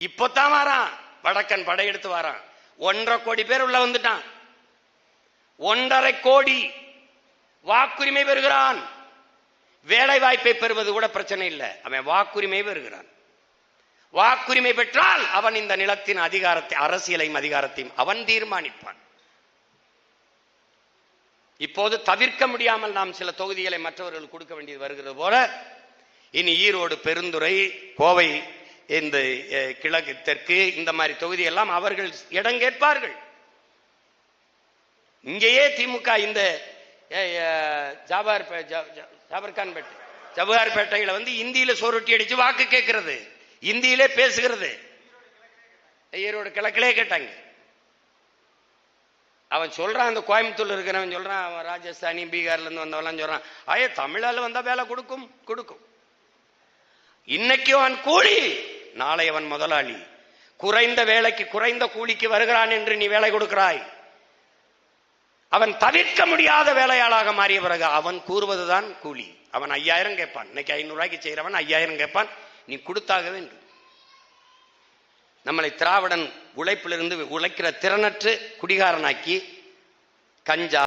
இப்பதான் வாரான், வடக்கன் படையெடுத்து வாரான். 1.5 கோடி பேர் உள்ள வந்துட்டான். 1.5 கோடி வாக்குரிமை பெறுகிறான். வேலை வாய்ப்பை பெறுவது கூட பிரச்சனை இல்லை, அவன் வாக்குரிமை பெறுகிறான். வாக்குரிமை பெற்றால் அவன் இந்த நிலத்தின் அதிகாரத்தை, அரசியலையும் அதிகாரத்தையும் அவன் தீர்மானிப்பான். இப்போது தவிர்க்க முடியாமல் நாம் சில தொகுதிகளை மற்றவர்கள் கொடுக்க வேண்டியது வருகிறது போல, இனி ஈரோடு, பெருந்துறை, கோவை, இந்த கிழக்கு, தெற்கு, இந்த மாதிரி தொகுதி எல்லாம் அவர்கள் இடம் கேட்பார்கள். இங்கேயே திமுக இந்த ஜவஹர்பேட்டையில வந்து இந்தியில சோறுட்டி அடிச்சு வாக்கு கேட்கிறது, இந்தியிலே பேசுகிறது. ஈரோடு கிழக்கிலே கேட்டாங்க. அவன் சொல்றான், அந்த கோயம்புத்தூர்ல இருக்கிறவன் சொல்றான், அவன் ராஜஸ்தானி, பீகார்ல இருந்து வந்தவெல்லாம் சொல்றான், ஐயா தமிழால வந்தா வேலை கொடுக்கும் கொடுக்கும். இன்னைக்கு அவன் கூலி, நாளை அவன் முதலாளி. குறைந்த வேலைக்கு, குறைந்த கூலிக்கு வருகிறான் என்று நீ வேலை கொடுக்கிறாய். அவன் தவிர்க்க முடியாத வேலையாளாக மாறிய பிறகு அவன் கூறுவதுதான் கூலி. அவன் 5000 கேட்பான். இன்னைக்கு 500 ரூபாய்க்கு செய்யறவன் 5000 கேட்பான். நீ கொடுத்தாக வேண்டும். நம்மளை திராவிடன் உழைப்பிலிருந்து உழைக்கிற திறனற்று குடிகாரனாக்கி கஞ்சா